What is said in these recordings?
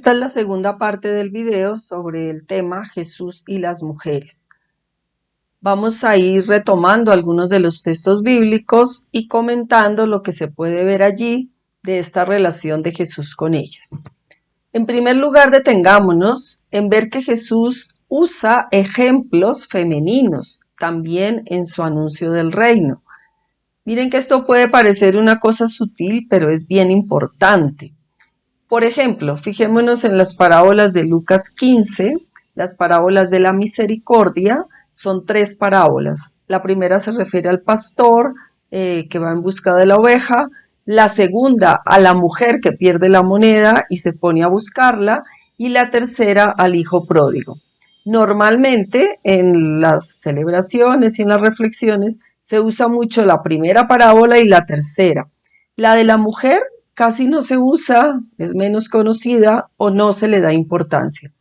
Esta es la segunda parte del video sobre el tema Jesús y las mujeres. Vamos a ir retomando algunos de los textos bíblicos y comentando lo que se puede ver allí de esta relación de Jesús con ellas. En primer lugar, detengámonos en ver que Jesús usa ejemplos femeninos también en su anuncio del reino. Miren que esto puede parecer una cosa sutil, pero es bien importante. Por ejemplo, fijémonos en las parábolas de Lucas 15, las parábolas de la misericordia, son 3 parábolas. La primera se refiere al pastor que va en busca de la oveja, la segunda a la mujer que pierde la moneda y se pone a buscarla, y la tercera al hijo pródigo. Normalmente en las celebraciones y en las reflexiones se usa mucho la primera parábola y la tercera. La de la mujer casi no se usa, es menos conocida o no se le da importancia.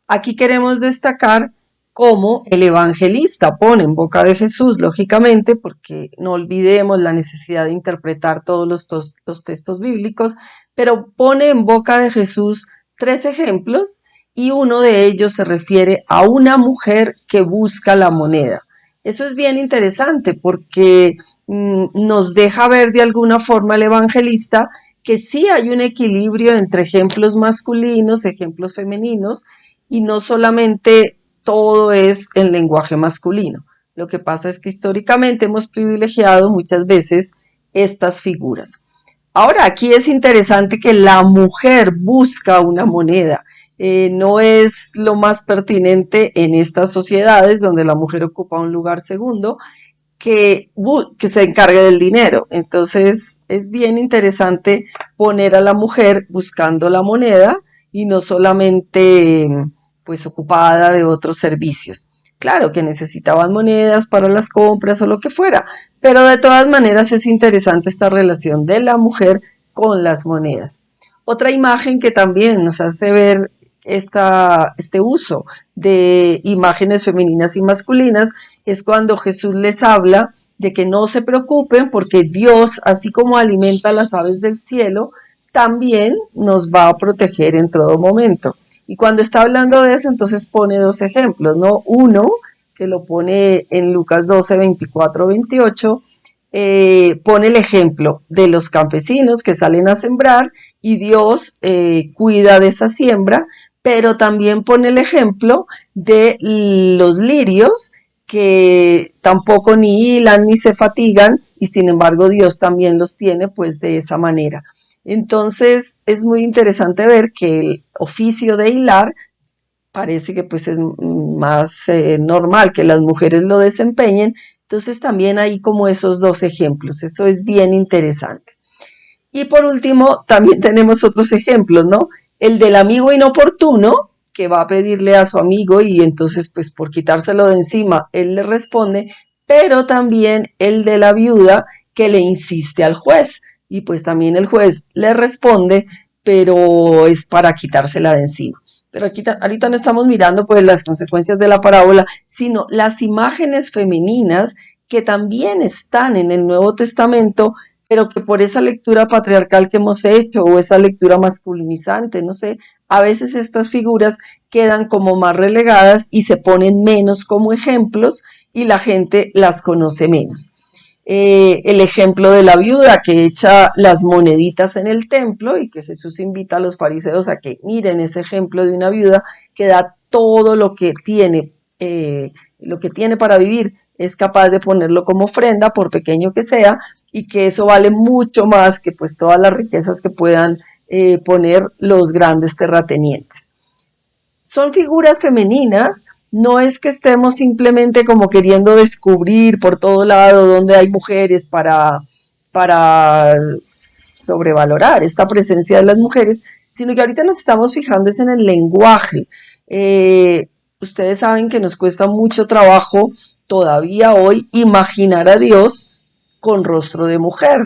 Aquí queremos destacar cómo el evangelista pone en boca de Jesús, lógicamente, porque no olvidemos la necesidad de interpretar todos los textos bíblicos, pero pone en boca de Jesús 3 ejemplos y uno de ellos se refiere a una mujer que busca la moneda. Eso es bien interesante porque nos deja ver de alguna forma el evangelista que sí hay un equilibrio entre ejemplos masculinos, ejemplos femeninos, y no solamente todo es en lenguaje masculino. Lo que pasa es que históricamente hemos privilegiado muchas veces estas figuras. Ahora, aquí es interesante que la mujer busca una moneda. No es lo más pertinente en estas sociedades donde la mujer ocupa un lugar segundo, que se encargue del dinero. Entonces es bien interesante poner a la mujer buscando la moneda y no solamente pues ocupada de otros servicios. Claro que necesitaban monedas para las compras o lo que fuera, pero de todas maneras es interesante esta relación de la mujer con las monedas. Otra imagen que también nos hace ver este uso de imágenes femeninas y masculinas es cuando Jesús les habla de que no se preocupen porque Dios, así como alimenta a las aves del cielo, también nos va a proteger en todo momento. Y cuando está hablando de eso, entonces pone 2 ejemplos, ¿no? Uno, que lo pone en Lucas 12, 24, 28, pone el ejemplo de los campesinos que salen a sembrar y Dios cuida de esa siembra, pero también pone el ejemplo de los lirios que tampoco ni hilan ni se fatigan y sin embargo Dios también los tiene pues de esa manera. Entonces es muy interesante ver que el oficio de hilar parece que pues es más normal que las mujeres lo desempeñen, entonces también hay como esos 2 ejemplos, eso es bien interesante. Y por último también tenemos otros ejemplos, ¿no? El del amigo inoportuno, que va a pedirle a su amigo y entonces pues por quitárselo de encima él le responde, pero también el de la viuda que le insiste al juez y pues también el juez le responde, pero es para quitársela de encima. Pero aquí, ahorita no estamos mirando pues las consecuencias de la parábola, sino las imágenes femeninas que también están en el Nuevo Testamento, pero que por esa lectura patriarcal que hemos hecho o esa lectura masculinizante, no sé, a veces estas figuras quedan como más relegadas y se ponen menos como ejemplos y la gente las conoce menos. El ejemplo de la viuda que echa las moneditas en el templo y que Jesús invita a los fariseos a que miren ese ejemplo de una viuda que da todo lo que tiene para vivir, es capaz de ponerlo como ofrenda, por pequeño que sea, y que eso vale mucho más que pues todas las riquezas que puedan poner los grandes terratenientes. Son figuras femeninas, no es que estemos simplemente como queriendo descubrir por todo lado dónde hay mujeres para sobrevalorar esta presencia de las mujeres, sino que ahorita nos estamos fijando es en el lenguaje. Ustedes saben que nos cuesta mucho trabajo todavía hoy imaginar a Dios con rostro de mujer,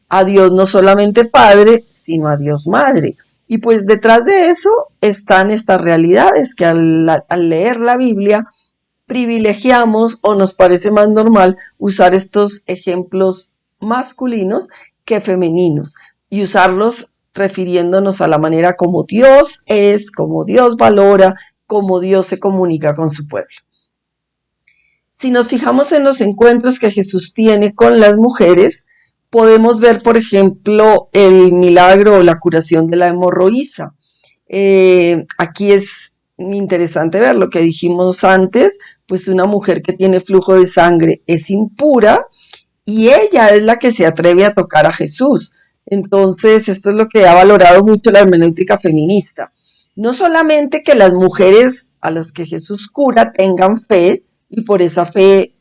a Dios no solamente Padre, sino a Dios Madre. Y pues detrás de eso están estas realidades que al leer la Biblia privilegiamos o nos parece más normal usar estos ejemplos masculinos que femeninos y usarlos refiriéndonos a la manera como Dios es, como Dios valora, como Dios se comunica con su pueblo. Si nos fijamos en los encuentros que Jesús tiene con las mujeres, podemos ver, por ejemplo, el milagro o la curación de la hemorroísa. Aquí es interesante ver lo que dijimos antes, pues una mujer que tiene flujo de sangre es impura y ella es la que se atreve a tocar a Jesús. Entonces, esto es lo que ha valorado mucho la hermenéutica feminista. No solamente que las mujeres a las que Jesús cura tengan fe y por esa fe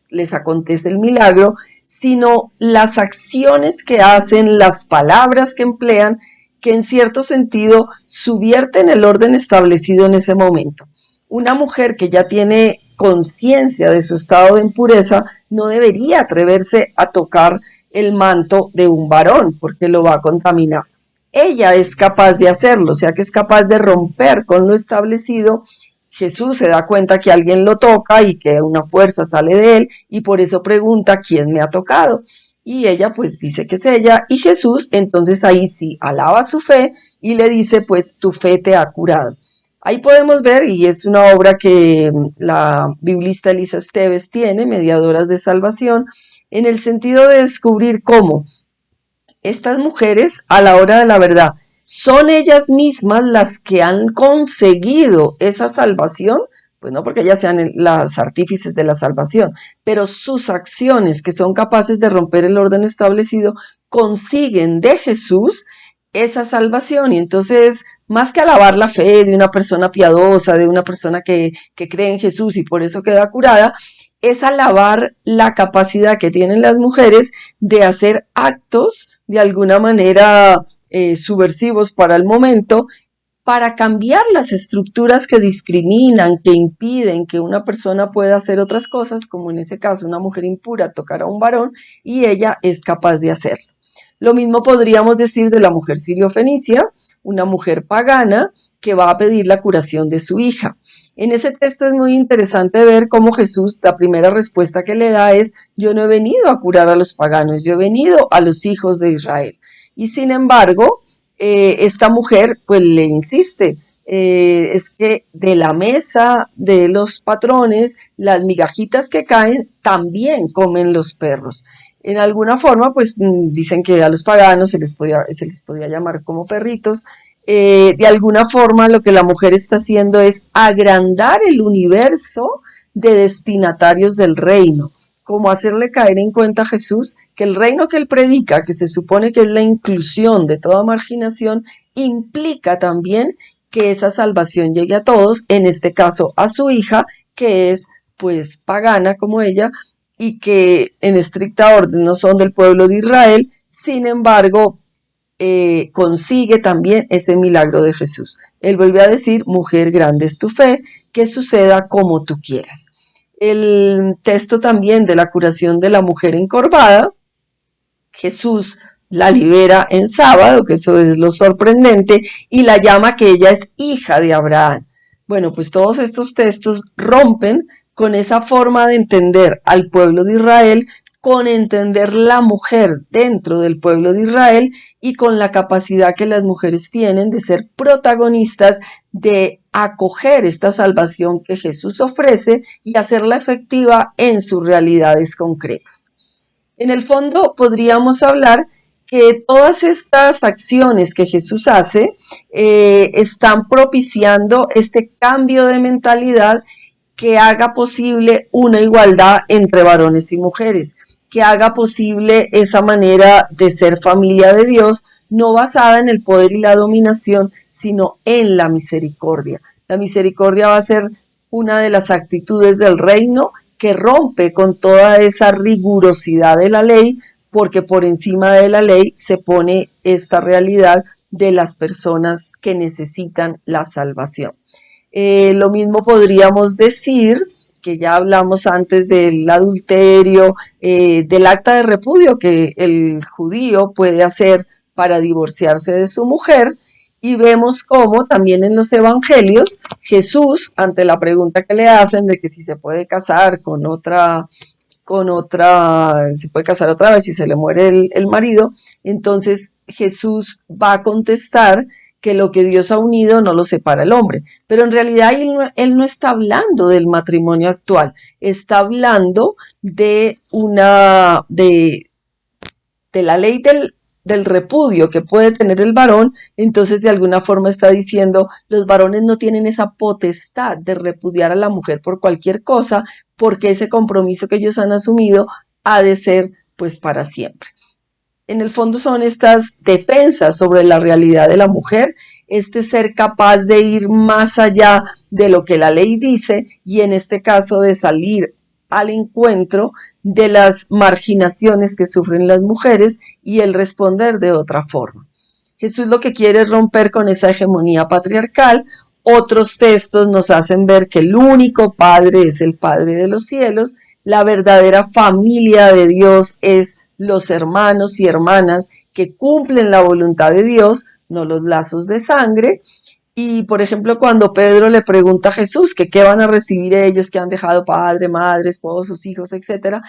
les acontece el milagro, sino las acciones que hacen, las palabras que emplean, que en cierto sentido subvierten el orden establecido en ese momento. Una mujer que ya tiene conciencia de su estado de impureza no debería atreverse a tocar el manto de un varón porque lo va a contaminar. Ella es capaz de hacerlo, o sea que es capaz de romper con lo establecido. Jesús se da cuenta que alguien lo toca y que una fuerza sale de él y por eso pregunta quién me ha tocado. Y ella pues dice que es ella y Jesús entonces ahí sí alaba su fe y le dice pues tu fe te ha curado. Ahí podemos ver, y es una obra que la biblista Elisa Esteves tiene, Mediadoras de Salvación, en el sentido de descubrir cómo estas mujeres, a la hora de la verdad, son ellas mismas las que han conseguido esa salvación, pues no porque ellas sean las artífices de la salvación, pero sus acciones que son capaces de romper el orden establecido, consiguen de Jesús esa salvación. Y entonces, más que alabar la fe de una persona piadosa, de una persona que cree en Jesús y por eso queda curada, es alabar la capacidad que tienen las mujeres de hacer actos de alguna manera subversivos para el momento, para cambiar las estructuras que discriminan, que impiden que una persona pueda hacer otras cosas, como en ese caso una mujer impura tocar a un varón, y ella es capaz de hacerlo. Lo mismo podríamos decir de la mujer sirio-fenicia, una mujer pagana que va a pedir la curación de su hija. En ese texto es muy interesante ver cómo Jesús, la primera respuesta que le da es, yo no he venido a curar a los paganos, yo he venido a los hijos de Israel. Y sin embargo, esta mujer pues le insiste, es que de la mesa de los patrones, las migajitas que caen también comen los perros. En alguna forma, pues dicen que a los paganos se les podía llamar como perritos. De alguna forma lo que la mujer está haciendo es agrandar el universo de destinatarios del reino, como hacerle caer en cuenta a Jesús que el reino que él predica, que se supone que es la inclusión de toda marginación, implica también que esa salvación llegue a todos, en este caso a su hija, que es pues pagana como ella, y que en estricta orden no son del pueblo de Israel, sin embargo, consigue también ese milagro de Jesús. Él vuelve a decir, mujer, grande es tu fe, que suceda como tú quieras. El texto también de la curación de la mujer encorvada, Jesús la libera en sábado, que eso es lo sorprendente, y la llama que ella es hija de Abraham. Bueno, pues todos estos textos rompen con esa forma de entender al pueblo de Israel, con entender la mujer dentro del pueblo de Israel y con la capacidad que las mujeres tienen de ser protagonistas, de acoger esta salvación que Jesús ofrece y hacerla efectiva en sus realidades concretas. En el fondo podríamos hablar que todas estas acciones que Jesús hace están propiciando este cambio de mentalidad que haga posible una igualdad entre varones y mujeres, que haga posible esa manera de ser familia de Dios, no basada en el poder y la dominación, sino en la misericordia. La misericordia va a ser una de las actitudes del reino que rompe con toda esa rigurosidad de la ley, porque por encima de la ley se pone esta realidad de las personas que necesitan la salvación. Lo mismo podríamos decir, que ya hablamos antes del adulterio, del acta de repudio que el judío puede hacer para divorciarse de su mujer, y vemos cómo también en los evangelios Jesús, ante la pregunta que le hacen de que si se puede casar se puede casar otra vez si se le muere el marido, entonces Jesús va a contestar que lo que Dios ha unido no lo separa el hombre. Pero en realidad él no está hablando del matrimonio actual, está hablando de la ley del repudio que puede tener el varón. Entonces de alguna forma está diciendo, los varones no tienen esa potestad de repudiar a la mujer por cualquier cosa, porque ese compromiso que ellos han asumido ha de ser pues para siempre. En el fondo son estas defensas sobre la realidad de la mujer, este ser capaz de ir más allá de lo que la ley dice y en este caso de salir al encuentro de las marginaciones que sufren las mujeres y el responder de otra forma. Jesús lo que quiere es romper con esa hegemonía patriarcal. Otros textos nos hacen ver que el único Padre es el Padre de los cielos, la verdadera familia de Dios es los hermanos y hermanas que cumplen la voluntad de Dios, no los lazos de sangre. Y por ejemplo, cuando Pedro le pregunta a Jesús que qué van a recibir ellos que han dejado padre, madre, esposos, hijos, etcétera,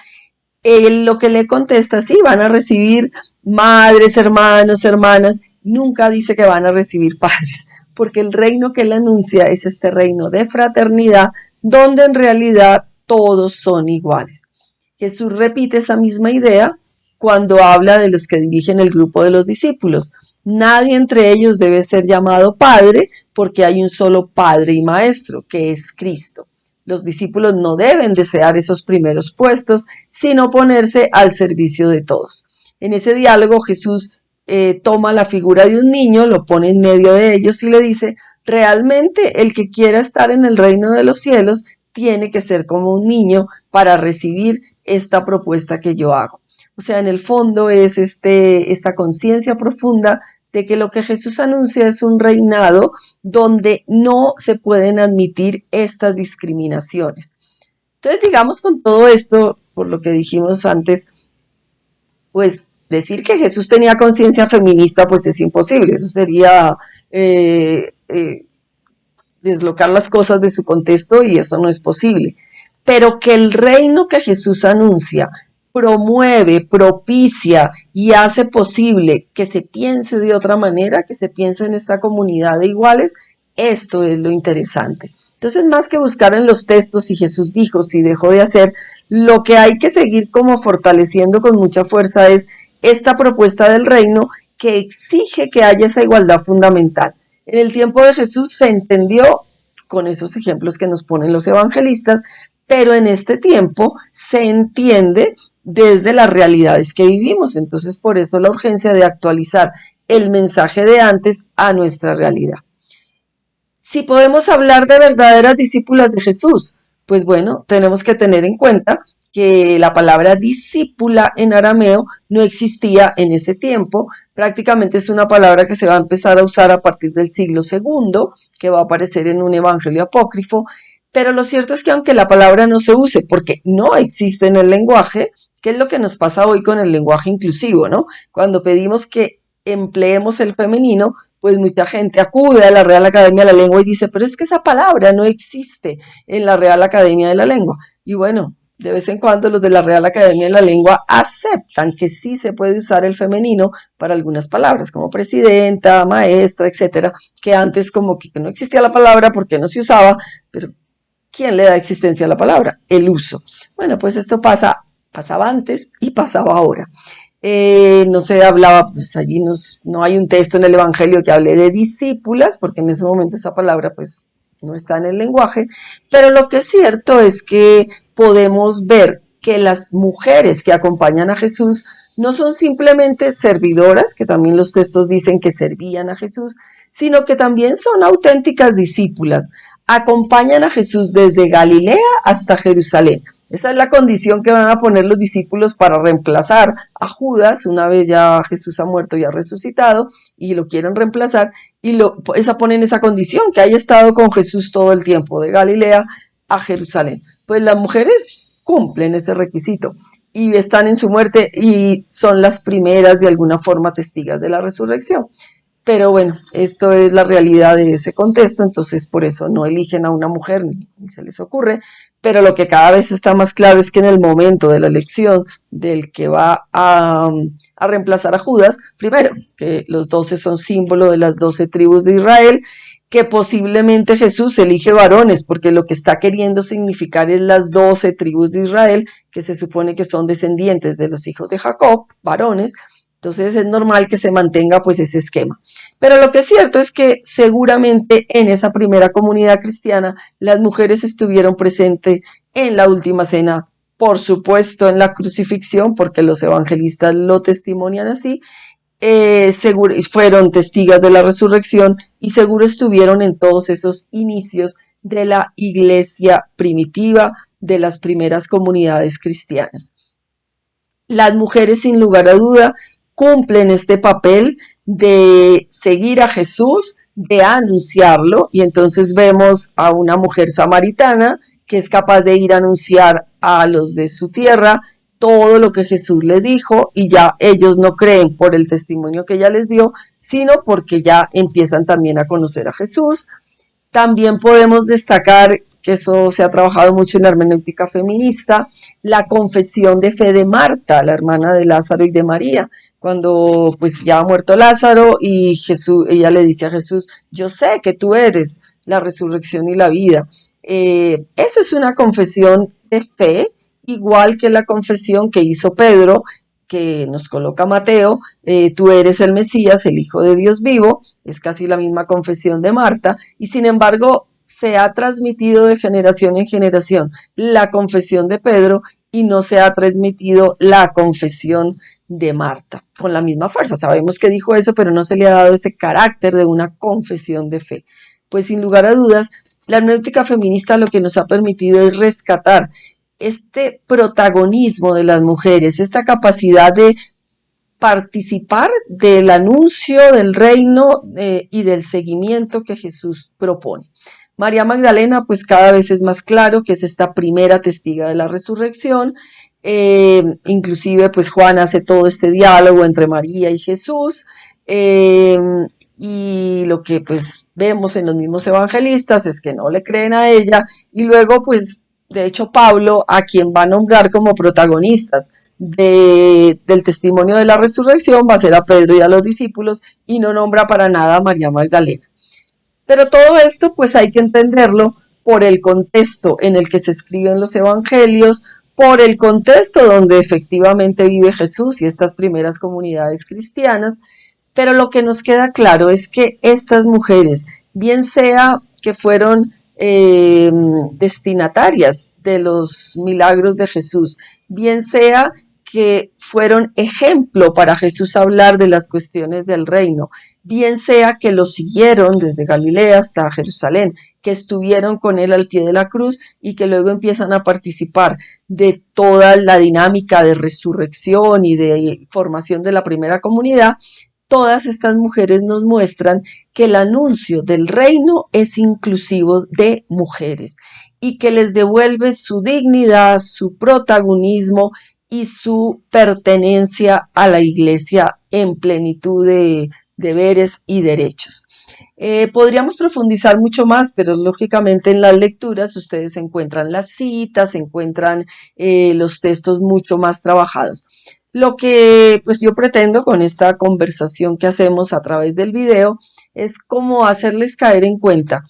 él lo que le contesta, sí, van a recibir madres, hermanos, hermanas, nunca dice que van a recibir padres, porque el reino que él anuncia es este reino de fraternidad, donde en realidad todos son iguales. Jesús repite esa misma idea cuando habla de los que dirigen el grupo de los discípulos. Nadie entre ellos debe ser llamado Padre, porque hay un solo Padre y Maestro, que es Cristo. Los discípulos no deben desear esos primeros puestos, sino ponerse al servicio de todos. En ese diálogo Jesús toma la figura de un niño, lo pone en medio de ellos y le dice, realmente el que quiera estar en el reino de los cielos tiene que ser como un niño para recibir esta propuesta que yo hago. O sea, en el fondo es esta conciencia profunda de que lo que Jesús anuncia es un reinado donde no se pueden admitir estas discriminaciones. Entonces, digamos con todo esto, por lo que dijimos antes, pues decir que Jesús tenía conciencia feminista, pues es imposible. Eso sería deslocar las cosas de su contexto y eso no es posible. Pero que el reino que Jesús anuncia promueve, propicia y hace posible que se piense de otra manera, que se piense en esta comunidad de iguales, esto es lo interesante. Entonces, más que buscar en los textos si Jesús dijo, si dejó de hacer, lo que hay que seguir como fortaleciendo con mucha fuerza es esta propuesta del reino que exige que haya esa igualdad fundamental. En el tiempo de Jesús se entendió con esos ejemplos que nos ponen los evangelistas, pero en este tiempo se entiende desde las realidades que vivimos. Entonces, por eso la urgencia de actualizar el mensaje de antes a nuestra realidad. Si podemos hablar de verdaderas discípulas de Jesús, pues bueno, tenemos que tener en cuenta que la palabra discípula en arameo no existía en ese tiempo. Prácticamente es una palabra que se va a empezar a usar a partir del siglo II, que va a aparecer en un evangelio apócrifo. Pero lo cierto es que aunque la palabra no se use porque no existe en el lenguaje, ¿qué es lo que nos pasa hoy con el lenguaje inclusivo, ¿no? Cuando pedimos que empleemos el femenino, pues mucha gente acude a la Real Academia de la Lengua y dice, pero es que esa palabra no existe en la Real Academia de la Lengua. Y bueno, de vez en cuando los de la Real Academia de la Lengua aceptan que sí se puede usar el femenino para algunas palabras, como presidenta, maestra, etcétera, que antes como que no existía la palabra porque no se usaba, pero ¿quién le da existencia a la palabra? El uso. Bueno, pues esto pasaba antes y pasaba ahora. No se hablaba, pues allí no hay un texto en el Evangelio que hable de discípulas, porque en ese momento esa palabra pues no está en el lenguaje, pero lo que es cierto es que podemos ver que las mujeres que acompañan a Jesús no son simplemente servidoras, que también los textos dicen que servían a Jesús, sino que también son auténticas discípulas, acompañan a Jesús desde Galilea hasta Jerusalén. Esa es la condición que van a poner los discípulos para reemplazar a Judas, una vez ya Jesús ha muerto y ha resucitado, y lo quieren reemplazar, y ponen esa condición, que haya estado con Jesús todo el tiempo, de Galilea a Jerusalén. Pues las mujeres cumplen ese requisito, y están en su muerte, y son las primeras de alguna forma testigas de la resurrección. Pero bueno, esto es la realidad de ese contexto, entonces por eso no eligen a una mujer ni se les ocurre, pero lo que cada vez está más claro es que en el momento de la elección del que va a reemplazar a Judas, primero, que los 12 son símbolo de las 12 tribus de Israel, que posiblemente Jesús elige varones, porque lo que está queriendo significar es las 12 tribus de Israel, que se supone que son descendientes de los hijos de Jacob, varones, entonces es normal que se mantenga pues ese esquema. Pero lo que es cierto es que seguramente en esa primera comunidad cristiana las mujeres estuvieron presentes en la última cena, por supuesto en la crucifixión, porque los evangelistas lo testimonian así, seguro, fueron testigas de la resurrección y seguro estuvieron en todos esos inicios de la iglesia primitiva, de las primeras comunidades cristianas. Las mujeres, sin lugar a duda, cumplen este papel de seguir a Jesús, de anunciarlo, y entonces vemos a una mujer samaritana que es capaz de ir a anunciar a los de su tierra todo lo que Jesús les dijo, y ya ellos no creen por el testimonio que ella les dio, sino porque ya empiezan también a conocer a Jesús. También podemos destacar, que eso se ha trabajado mucho en la hermenéutica feminista, la confesión de fe de Marta, la hermana de Lázaro y de María, cuando pues ya ha muerto Lázaro y Jesús, ella le dice a Jesús, yo sé que tú eres la resurrección y la vida. Eso es una confesión de fe, igual que la confesión que hizo Pedro, que nos coloca Mateo, tú eres el Mesías, el Hijo de Dios vivo, es casi la misma confesión de Marta, y sin embargo se ha transmitido de generación en generación la confesión de Pedro y no se ha transmitido la confesión de Marta con la misma fuerza. Sabemos que dijo eso, pero no se le ha dado ese carácter de una confesión de fe. Pues sin lugar a dudas, la hermenéutica feminista lo que nos ha permitido es rescatar este protagonismo de las mujeres, esta capacidad de participar del anuncio del reino y del seguimiento que Jesús propone. María Magdalena, pues cada vez es más claro que es esta primera testiga de la resurrección, inclusive pues Juan hace todo este diálogo entre María y Jesús, y lo que pues vemos en los mismos evangelistas es que no le creen a ella, y luego pues de hecho Pablo, a quien va a nombrar como protagonistas del testimonio de la resurrección, va a ser a Pedro y a los discípulos, y no nombra para nada a María Magdalena. Pero todo esto pues hay que entenderlo por el contexto en el que se escriben los evangelios, por el contexto donde efectivamente vive Jesús y estas primeras comunidades cristianas, pero lo que nos queda claro es que estas mujeres, bien sea que fueron destinatarias de los milagros de Jesús, bien sea que fueron ejemplo para Jesús hablar de las cuestiones del reino, bien sea que lo siguieron desde Galilea hasta Jerusalén, que estuvieron con él al pie de la cruz y que luego empiezan a participar de toda la dinámica de resurrección y de formación de la primera comunidad. Todas estas mujeres nos muestran que el anuncio del reino es inclusivo de mujeres y que les devuelve su dignidad, su protagonismo y su pertenencia a la iglesia en plenitud de deberes y derechos. Podríamos profundizar mucho más, pero lógicamente en las lecturas ustedes encuentran las citas, encuentran los textos mucho más trabajados. Lo que pues yo pretendo con esta conversación que hacemos a través del video es como hacerles caer en cuenta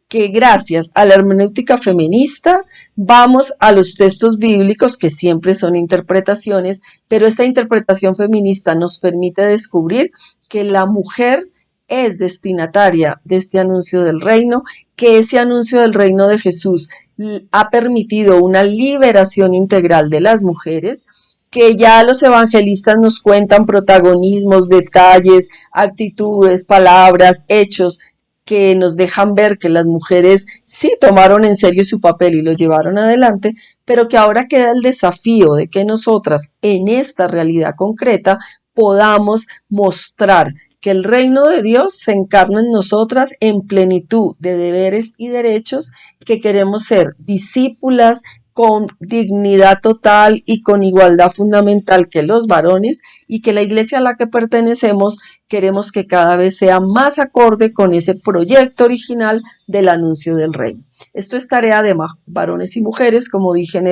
que gracias a la hermenéutica feminista vamos a los textos bíblicos que siempre son interpretaciones, pero esta interpretación feminista nos permite descubrir que la mujer es destinataria de este anuncio del reino, que ese anuncio del reino de Jesús ha permitido una liberación integral de las mujeres, que ya los evangelistas nos cuentan protagonismos, detalles, actitudes, palabras, hechos que nos dejan ver que las mujeres sí tomaron en serio su papel y lo llevaron adelante, pero que ahora queda el desafío de que nosotras en esta realidad concreta podamos mostrar que el reino de Dios se encarna en nosotras en plenitud de deberes y derechos, que queremos ser discípulas con dignidad total y con igualdad fundamental que los varones, y que la iglesia a la que pertenecemos queremos que cada vez sea más acorde con ese proyecto original del anuncio del reino. Esto es tarea de varones y mujeres, como dije en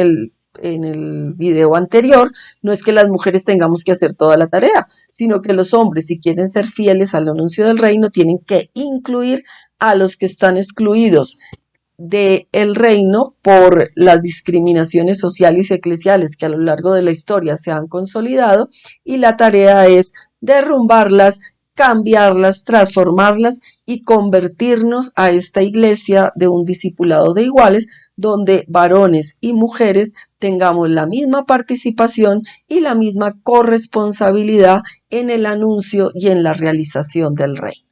el video anterior. No es que las mujeres tengamos que hacer toda la tarea, sino que los hombres, si quieren ser fieles al anuncio del reino, tienen que incluir a los que están excluidos del reino por las discriminaciones sociales y eclesiales que a lo largo de la historia se han consolidado, y la tarea es derrumbarlas, cambiarlas, transformarlas y convertirnos a esta iglesia de un discipulado de iguales, donde varones y mujeres tengamos la misma participación y la misma corresponsabilidad en el anuncio y en la realización del reino.